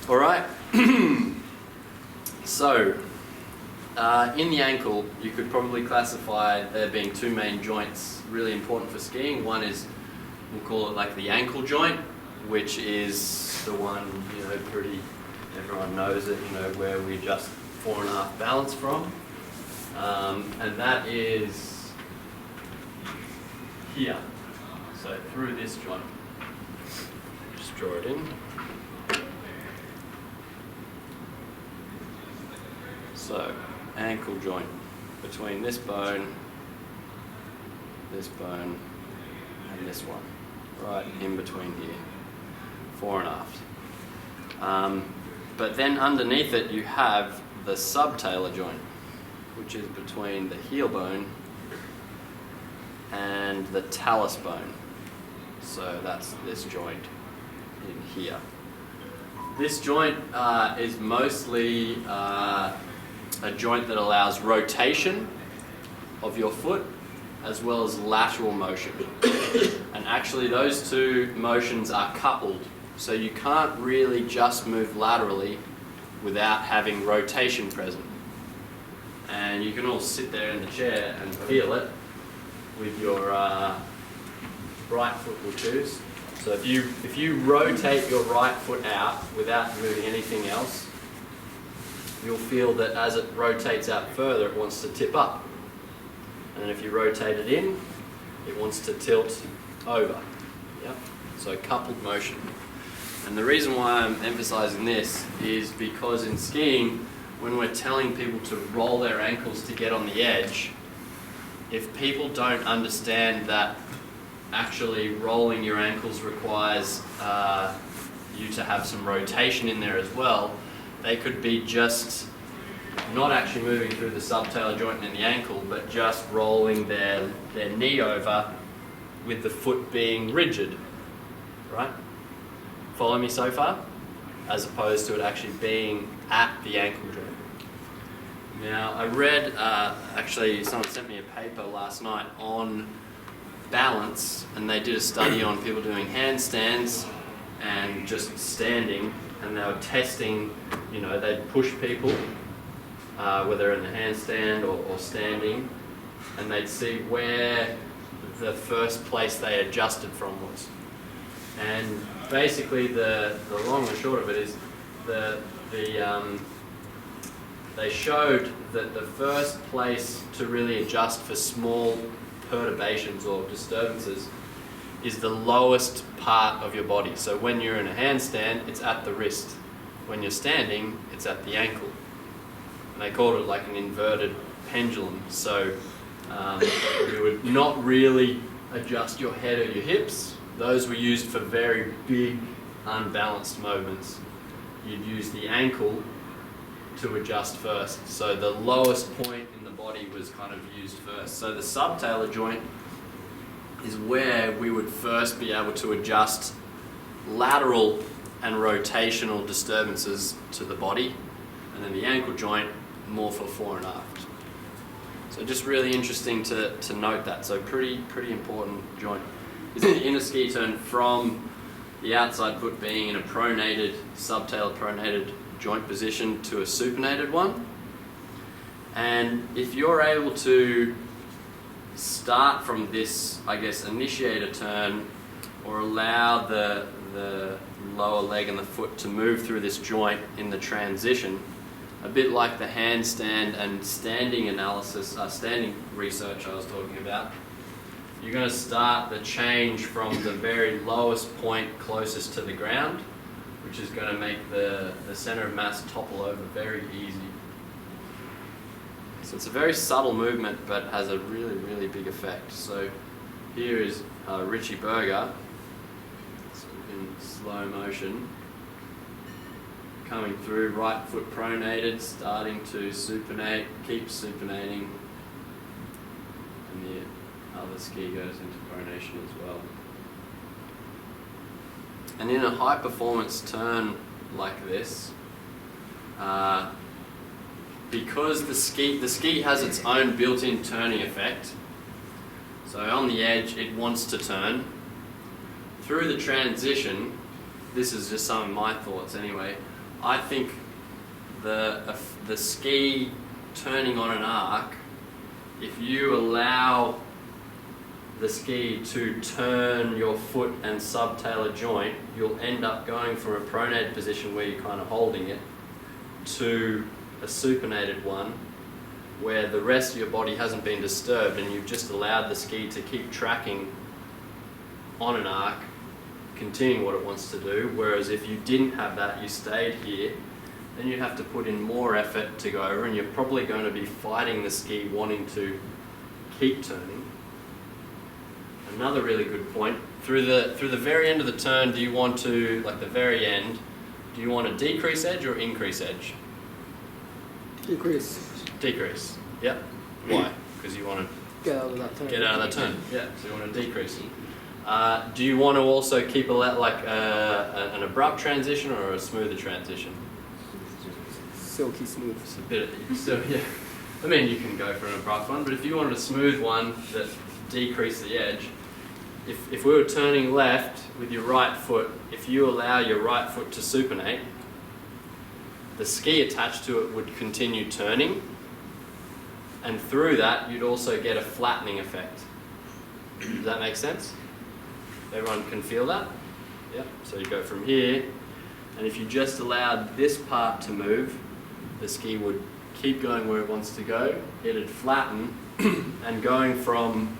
All right. So, in the ankle, you could probably classify there being two main joints really important for skiing. One is, we'll call it like the ankle joint, which is the one, pretty, everyone knows it, where we adjust 4.5 balance from. And that is here. So through this joint. Just draw it in. So, ankle joint between this bone, and this one. Right in between here. 4.5. But then underneath it you have the subtalar joint, which is between the heel bone and the talus bone. So that's this joint in here. This joint is mostly a joint that allows rotation of your foot as well as lateral motion. And actually those two motions are coupled, so you can't really just move laterally without having rotation present. And you can all sit there in the chair and feel it with your right foot will choose. So if you rotate your right foot out without moving anything else, you'll feel that as it rotates out further, it wants to tip up. And if you rotate it in, it wants to tilt over. Yep. So coupled motion. And the reason why I'm emphasizing this is because in skiing, when we're telling people to roll their ankles to get on the edge, if people don't understand that actually rolling your ankles requires you to have some rotation in there as well, they could be just not actually moving through the subtalar joint in the ankle, but just rolling their knee over with the foot being rigid, right? Follow me so far? As opposed to it actually being at the ankle joint. Now, I read, actually someone sent me a paper last night on balance, and they did a study on people doing handstands and just standing, and they were testing, they'd push people, whether in the handstand or standing, and they'd see where the first place they adjusted from was. And basically the long and short of it is they showed that the first place to really adjust for small perturbations or disturbances is the lowest part of your body. So when you're in a handstand, it's at the wrist. When you're standing, it's at the ankle. And they called it like an inverted pendulum. So you would not really adjust your head or your hips. Those were used for very big, unbalanced movements. You'd use the ankle to adjust first. So the lowest point in the body was kind of used first. So the subtalar joint is where we would first be able to adjust lateral and rotational disturbances to the body. And then the ankle joint, more for fore and aft. So just really interesting to note that. So pretty important joint. Is the inner ski turn from the outside foot being in a pronated, subtalar pronated joint position to a supinated one. And if you're able to start from this, initiator turn, or allow the lower leg and the foot to move through this joint in the transition, a bit like the handstand and standing analysis, standing research I was talking about, you're going to start the change from the very lowest point closest to the ground, which is going to make the center of mass topple over very easy. So it's a very subtle movement, but has a really, really big effect. So here is Richie Berger, so in slow motion, coming through, right foot pronated, starting to supinate, keep supinating, and the other ski goes into pronation as well. And in a high performance turn like this, because the ski has its own built-in turning effect, so on the edge it wants to turn. Through the transition, this is just some of my thoughts anyway, I think the ski turning on an arc, if you allow the ski to turn your foot and subtalar joint, you'll end up going from a pronated position where you're kind of holding it to a supinated one where the rest of your body hasn't been disturbed and you've just allowed the ski to keep tracking on an arc, continuing what it wants to do. Whereas if you didn't have that, you stayed here, then you'd have to put in more effort to go over, and you're probably going to be fighting the ski wanting to keep turning. Another really good point, through the very end of the turn, do you want to, like the very end, do you want to decrease edge or increase edge? Decrease. Decrease, yep. Why? Because you want to Get out of that turn. get out of that turn, yeah, so you want to decrease it. Do you want to also keep an abrupt transition or a smoother transition? Silky smooth. It's a bit so yeah. I mean, you can go for an abrupt one, but if you wanted a smooth one that decreased the edge, if we were turning left with your right foot, if you allow your right foot to supinate, the ski attached to it would continue turning, and through that you'd also get a flattening effect. Does that make sense? Everyone can feel that? Yep. So you go from here, and if you just allowed this part to move, the ski would keep going where it wants to go, it'd flatten, and going from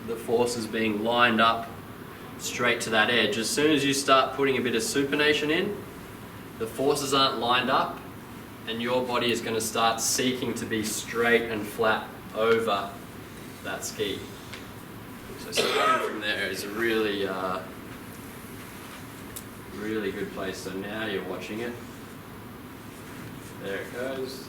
the forces being lined up straight to that edge, as soon as you start putting a bit of supination in, the forces aren't lined up, and your body is going to start seeking to be straight and flat over that ski. So starting from there is a really, really good place. So now you're watching it. There it goes.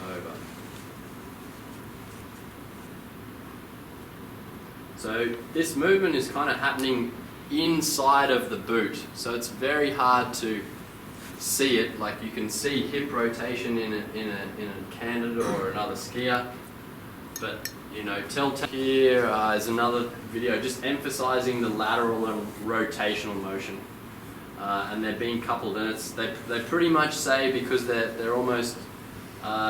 Over. So this movement is kind of happening inside of the boot. So it's very hard to see it. Like you can see hip rotation in a candidate or another skier. But you know, here is another video just emphasizing the lateral and rotational motion. And they're being coupled, and they pretty much say, because they're almost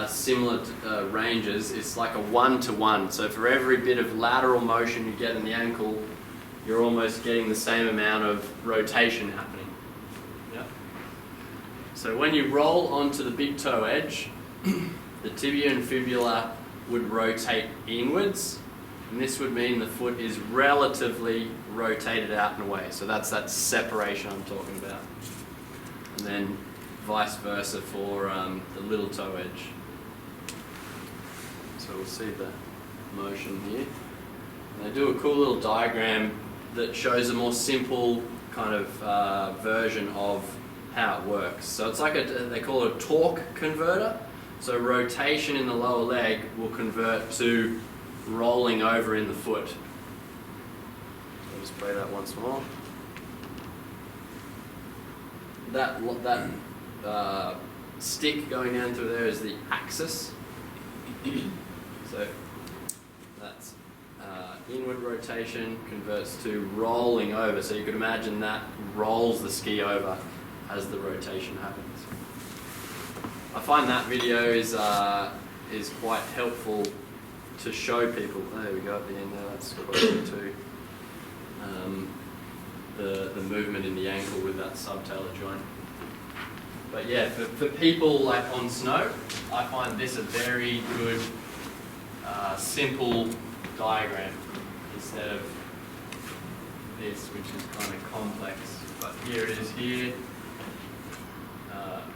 similar ranges, it's like a 1-to-1. So for every bit of lateral motion you get in the ankle, you're almost getting the same amount of rotation happening. Yep. So when you roll onto the big toe edge, the tibia and fibula would rotate inwards, and this would mean the foot is relatively rotated out and away. So that's that separation I'm talking about. And then vice versa for the little toe edge. So we'll see the motion here. And they do a cool little diagram that shows a more simple kind of version of how it works. So it's like they call it a torque converter. So rotation in the lower leg will convert to rolling over in the foot. I'll just play that once more. That stick going down through there is the axis. So that's inward rotation converts to rolling over. So you could imagine that rolls the ski over as the rotation happens. I find that video is quite helpful to show people. There we go at the end there. That's closer to the movement in the ankle with that subtalar joint. But yeah, for people like on snow, I find this a very good simple diagram instead of this, which is kind of complex. But here it is here.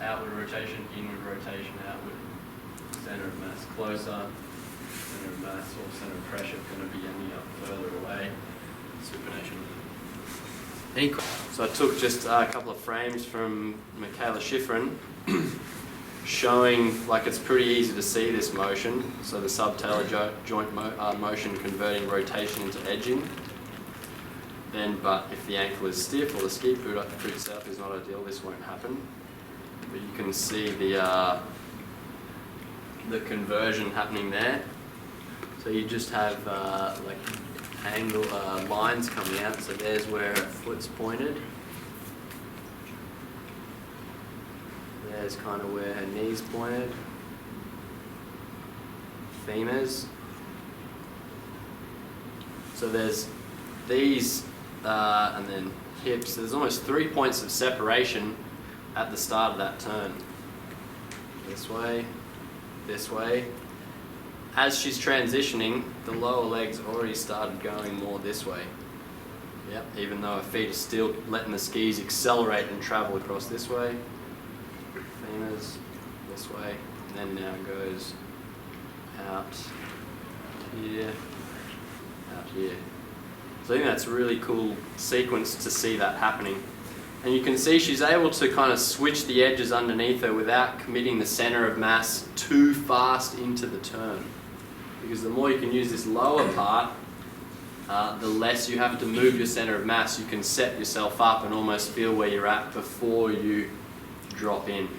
Outward rotation, inward rotation, outward. Center of mass closer, center of mass or center of pressure going to be ending up further away. Supination. So I took just a couple of frames from Michaela Schifrin showing, like, it's pretty easy to see this motion. So the subtalar joint motion converting rotation into edging. Then, but if the ankle is stiff or the ski boot itself is not ideal, this won't happen. But you can see the conversion happening there. So you just have like angle lines coming out. So there's where a foot's pointed. There's kind of where her knees pointed. Femurs. So there's these, and then hips. There's almost 3 points of separation at the start of that turn. This way, this way. As she's transitioning, the lower legs already started going more this way. Yep, even though her feet are still letting the skis accelerate and travel across this way. Femurs, this way, and then now goes out here, out here. So I think that's a really cool sequence to see that happening. And you can see she's able to kind of switch the edges underneath her without committing the center of mass too fast into the turn. Because the more you can use this lower part, the less you have to move your center of mass. You can set yourself up and almost feel where you're at before you drop in.